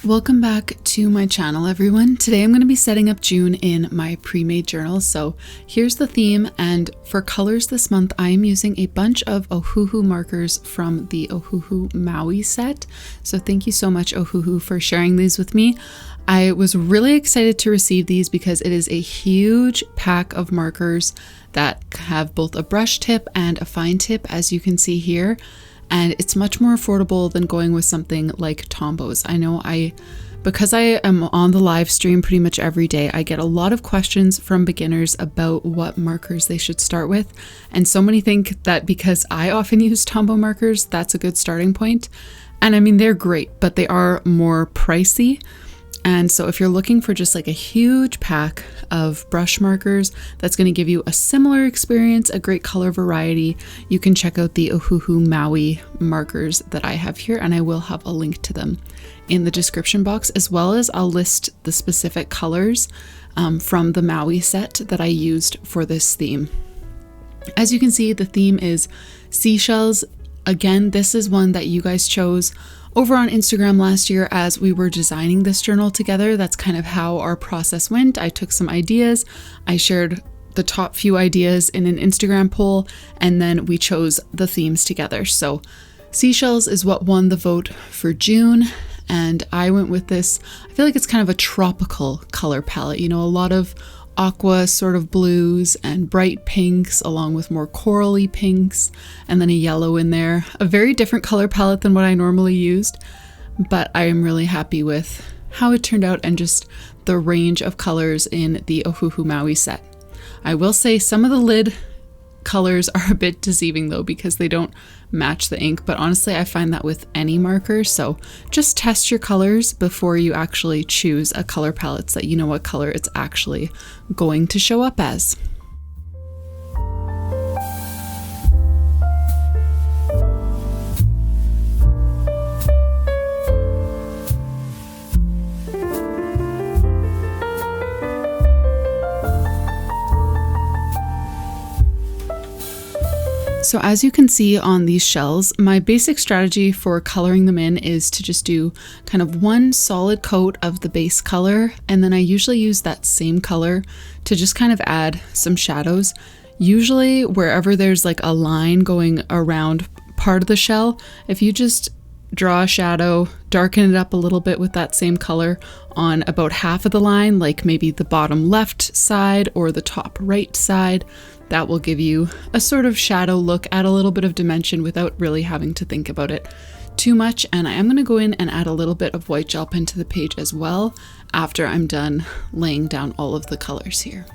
Welcome back to my channel, everyone. Today I'm going to be setting up June in my pre-made journal. So here's the theme, and for colors this month I am using a bunch of Ohuhu markers from the Ohuhu Maui set. So thank you so much, Ohuhu, for sharing these with me. I was really excited to receive these because it is a huge pack of markers that have both a brush tip and a fine tip, as you can see here. And it's much more affordable than going with something like Tombows. I know because I am on the live stream pretty much every day, I get a lot of questions from beginners about what markers they should start with. And so many think that because I often use Tombow markers, that's a good starting point. And I mean, they're great, but they are more pricey. And so if you're looking for just like a huge pack of brush markers that's going to give you a similar experience, a great color variety, you can check out the Ohuhu Maui markers that I have here, and I will have a link to them in the description box, as well as I'll list the specific colors from the Maui set that I used for this theme. As you can see, the theme is seashells. Again, this is one that you guys chose over on Instagram last year as we were designing this journal together. That's kind of how our process went. I took some ideas, I shared the top few ideas in an Instagram poll, and then we chose the themes together. So seashells is what won the vote for June, and I went with this. I feel like it's kind of a tropical color palette, you know, a lot of aqua sort of blues and bright pinks, along with more corally pinks, and then a yellow in there. A very different color palette than what I normally used, but I am really happy with how it turned out and just the range of colors in the Ohuhu Maui set. I will say some of the lid colors are a bit deceiving though, because they don't match the ink, but honestly I find that with any marker. So just test your colors before you actually choose a color palette so that you know what color it's actually going to show up as. So as you can see on these shells, my basic strategy for coloring them in is to just do kind of one solid coat of the base color, and then I usually use that same color to just kind of add some shadows. Usually wherever there's like a line going around part of the shell, if you just draw a shadow, darken it up a little bit with that same color on about half of the line, like maybe the bottom left side or the top right side, that will give you a sort of shadow look, add a little bit of dimension without really having to think about it too much. And I am going to go in and add a little bit of white gel pen to the page as well after I'm done laying down all of the colors here.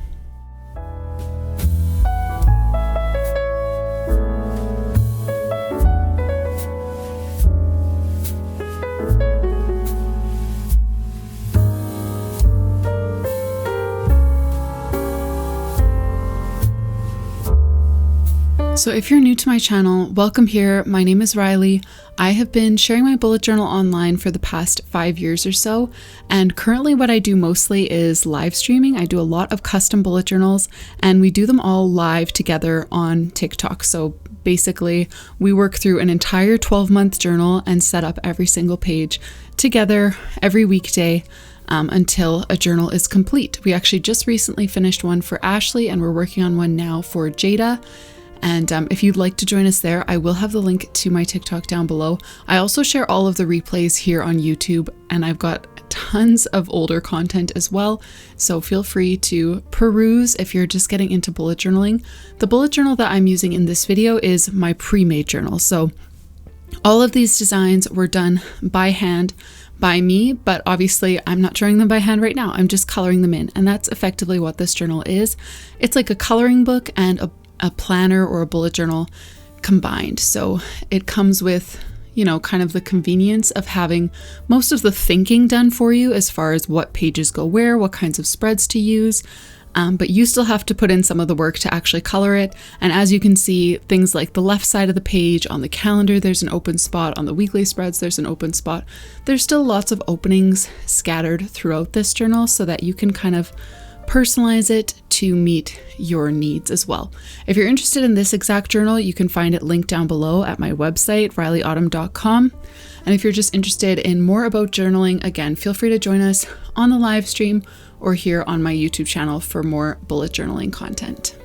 So if you're new to my channel, welcome here. My name is Rylee. I have been sharing my bullet journal online for the past 5 years or so, and currently what I do mostly is live streaming. I do a lot of custom bullet journals, and we do them all live together on TikTok. So basically, we work through an entire 12-month journal and set up every single page together every weekday until a journal is complete. We actually just recently finished one for Ashley, and we're working on one now for Jada. And if you'd like to join us there, I will have the link to my TikTok down below. I also share all of the replays here on YouTube, and I've got tons of older content as well. So feel free to peruse if you're just getting into bullet journaling. The bullet journal that I'm using in this video is my pre-made journal. So all of these designs were done by hand by me, but obviously I'm not drawing them by hand right now. I'm just coloring them in, and that's effectively what this journal is. It's like a coloring book and a planner or a bullet journal combined. So it comes with, you know, kind of the convenience of having most of the thinking done for you as far as what pages go where, what kinds of spreads to use. But you still have to put in some of the work to actually color it. And as you can see, things like the left side of the page on the calendar, there's an open spot. On the weekly spreads, there's an open spot. There's still lots of openings scattered throughout this journal so that you can kind of personalize it to meet your needs as well. If you're interested in this exact journal, you can find it linked down below at my website, RyleeAutumn.com. And if you're just interested in more about journaling, again, feel free to join us on the live stream or here on my YouTube channel for more bullet journaling content.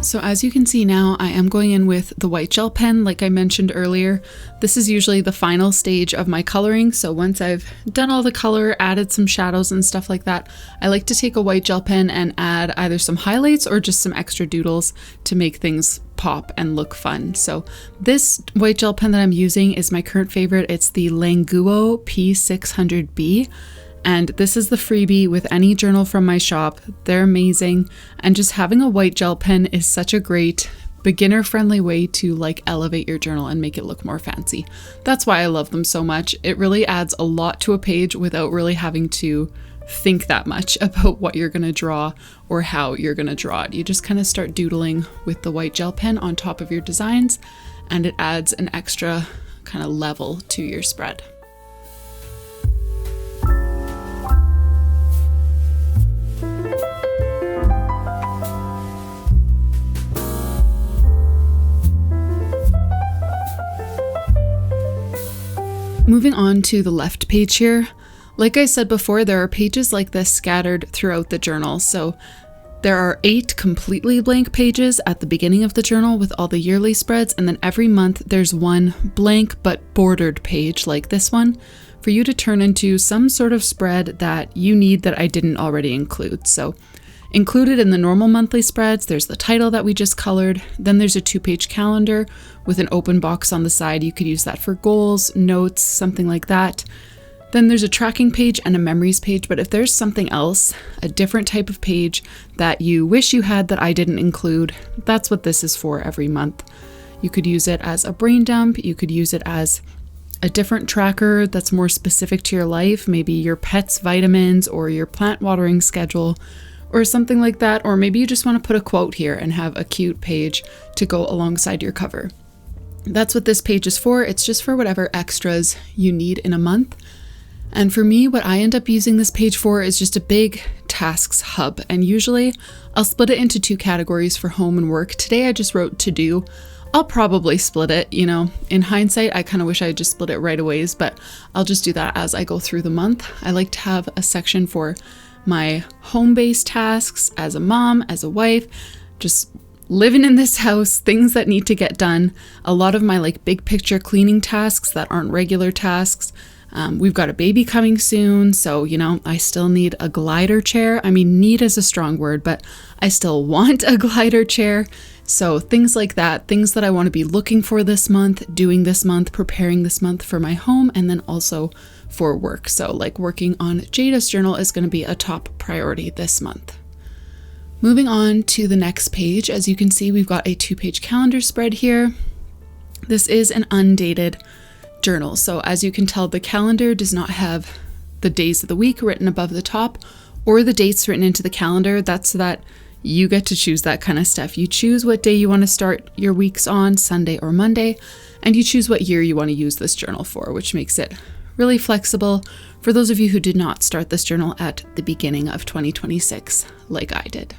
So as you can see now, I am going in with the white gel pen, like I mentioned earlier. This is usually the final stage of my coloring. So once I've done all the color, added some shadows and stuff like that, I like to take a white gel pen and add either some highlights or just some extra doodles to make things pop and look fun. So this white gel pen that I'm using is my current favorite. It's the Languo P600B. And this is the freebie with any journal from my shop. They're amazing. And just having a white gel pen is such a great beginner-friendly way to like elevate your journal and make it look more fancy. That's why I love them so much. It really adds a lot to a page without really having to think that much about what you're going to draw or how you're going to draw it. You just kind of start doodling with the white gel pen on top of your designs, and it adds an extra kind of level to your spread. Moving on to the left page here, like I said before, there are pages like this scattered throughout the journal. So there are 8 completely blank pages at the beginning of the journal with all the yearly spreads, and then every month there's one blank but bordered page like this one for you to turn into some sort of spread that you need that I didn't already include. So included in the normal monthly spreads, there's the title that we just colored. Then there's a 2-page calendar with an open box on the side. You could use that for goals, notes, something like that. Then there's a tracking page and a memories page. But if there's something else, a different type of page that you wish you had that I didn't include, that's what this is for every month. You could use it as a brain dump. You could use it as a different tracker that's more specific to your life, maybe your pet's vitamins or your plant watering schedule, or something like that. Or maybe you just want to put a quote here and have a cute page to go alongside your cover. That's what this page is for. It's just for whatever extras you need in a month. And for me, what I end up using this page for is just a big tasks hub. And usually I'll split it into 2 categories for home and work. Today I just wrote to do. I'll probably split it, you know, in hindsight, I kind of wish I just split it right away, but I'll just do that as I go through the month. I like to have a section for my home-based tasks as a mom, as a wife, just living in this house, things that need to get done. A lot of my like big picture cleaning tasks that aren't regular tasks. We've got a baby coming soon, so, you know, I still need a glider chair. I mean, need is a strong word, but I still want a glider chair. So things like that, things that I want to be looking for this month, doing this month, preparing this month for my home, and then also for work. So like working on Jada's journal is going to be a top priority this month. Moving on to the next page, as you can see, we've got a 2-page calendar spread here. This is an undated journal. So as you can tell, the calendar does not have the days of the week written above the top or the dates written into the calendar. That's so that you get to choose that kind of stuff. You choose what day you want to start your weeks on, Sunday or Monday, and you choose what year you want to use this journal for, which makes it really flexible for those of you who did not start this journal at the beginning of 2026, like I did.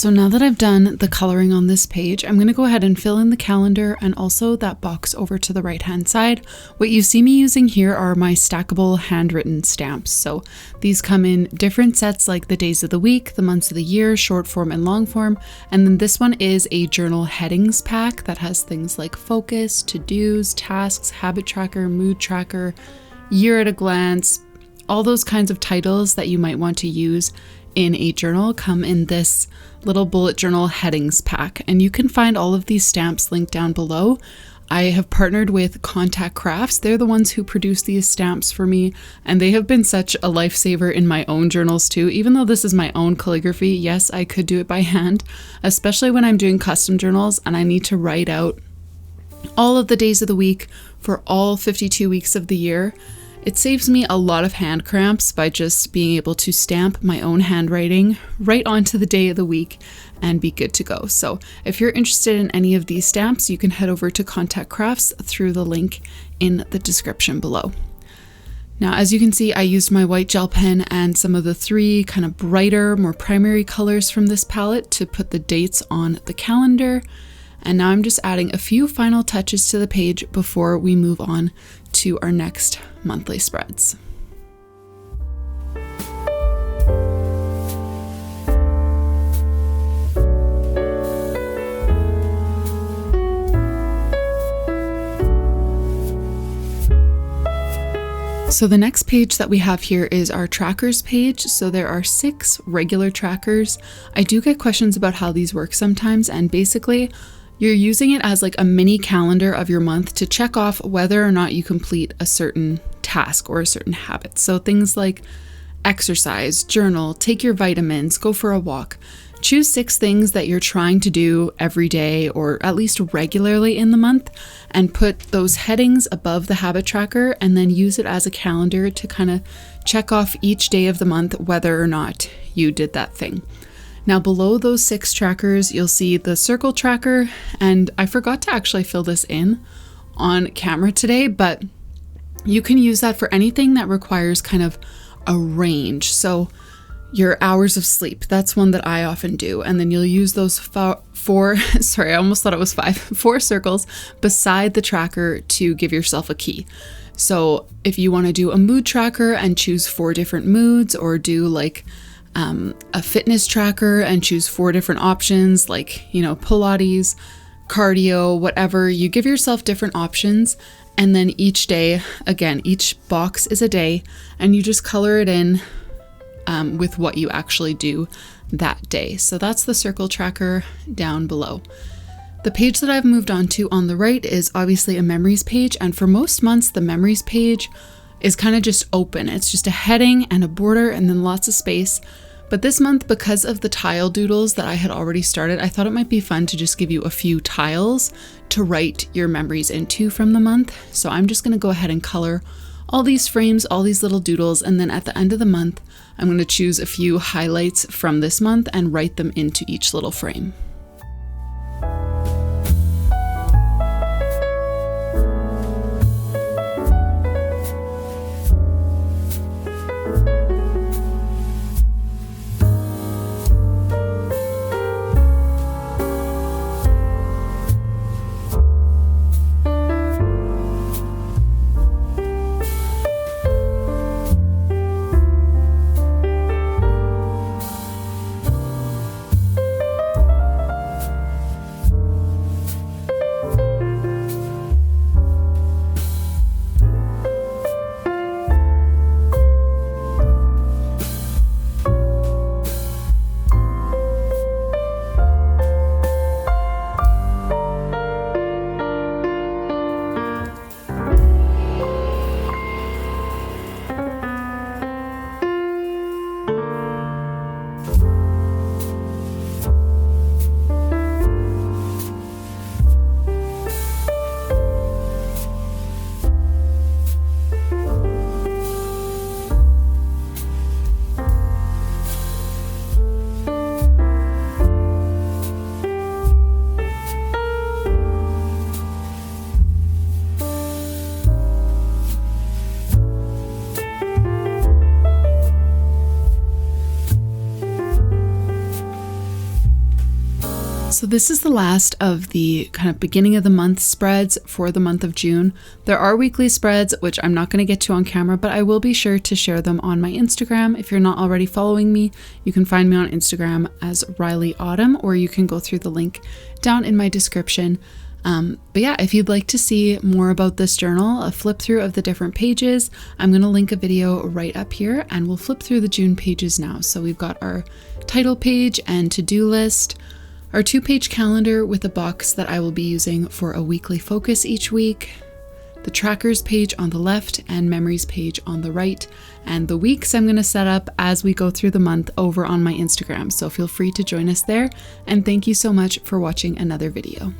So now that I've done the coloring on this page, I'm going to go ahead and fill in the calendar and also that box over to the right hand side. What you see me using here are my stackable handwritten stamps. So these come in different sets like the days of the week, the months of the year, short form and long form. And then this one is a journal headings pack that has things like focus, to-dos, tasks, habit tracker, mood tracker, year at a glance, all those kinds of titles that you might want to use in a journal come in this little bullet journal headings pack. And you can find all of these stamps linked down below. I have partnered with Contact Crafts. They're the ones who produce these stamps for me, and they have been such a lifesaver in my own journals too. Even though this is my own calligraphy, yes, I could do it by hand, especially when I'm doing custom journals and I need to write out all of the days of the week for all 52 weeks of the year. It saves me a lot of hand cramps by just being able to stamp my own handwriting right onto the day of the week and be good to go. So if you're interested in any of these stamps, you can head over to Contact Crafts through the link in the description below. Now, as you can see, I used my white gel pen and some of the 3 kind of brighter, more primary colors from this palette to put the dates on the calendar. And now I'm just adding a few final touches to the page before we move on to our next monthly spreads. So the next page that we have here is our trackers page. So there are 6 regular trackers. I do get questions about how these work sometimes, and basically you're using it as like a mini calendar of your month to check off whether or not you complete a certain task or a certain habit. So things like exercise, journal, take your vitamins, go for a walk. Choose 6 things that you're trying to do every day or at least regularly in the month, and put those headings above the habit tracker, and then use it as a calendar to kind of check off each day of the month whether or not you did that thing. Now below those 6 trackers, you'll see the circle tracker, and I forgot to actually fill this in on camera today, but you can use that for anything that requires kind of a range. So your hours of sleep, that's one that I often do. And then you'll use those 4 circles beside the tracker to give yourself a key. So if you want to do a mood tracker and choose 4 different moods, or do like a fitness tracker and choose 4 different options, like, you know, Pilates, cardio, whatever, you give yourself different options. And then each day, again, each box is a day, and you just color it in with what you actually do that day. So that's the circle tracker down below. The page that I've moved on to on the right is obviously a memories page. And for most months, the memories page is kind of just open. It's just a heading and a border and then lots of space. But this month, because of the tile doodles that I had already started, I thought it might be fun to just give you a few tiles to write your memories into from the month. So I'm just going to go ahead and color all these frames, all these little doodles, and then at the end of the month, I'm going to choose a few highlights from this month and write them into each little frame. So this is the last of the kind of beginning of the month spreads for the month of June. There are weekly spreads, which I'm not going to get to on camera, but I will be sure to share them on my Instagram. If you're not already following me, you can find me on Instagram as Rylee Autumn, or you can go through the link down in my description. But yeah, if you'd like to see more about this journal, a flip through of the different pages, I'm going to link a video right up here, and we'll flip through the June pages now. So we've got our title page and to-do list, our 2-page calendar with a box that I will be using for a weekly focus each week, the trackers page on the left and memories page on the right, and the weeks I'm going to set up as we go through the month over on my Instagram. So feel free to join us there, and thank you so much for watching another video.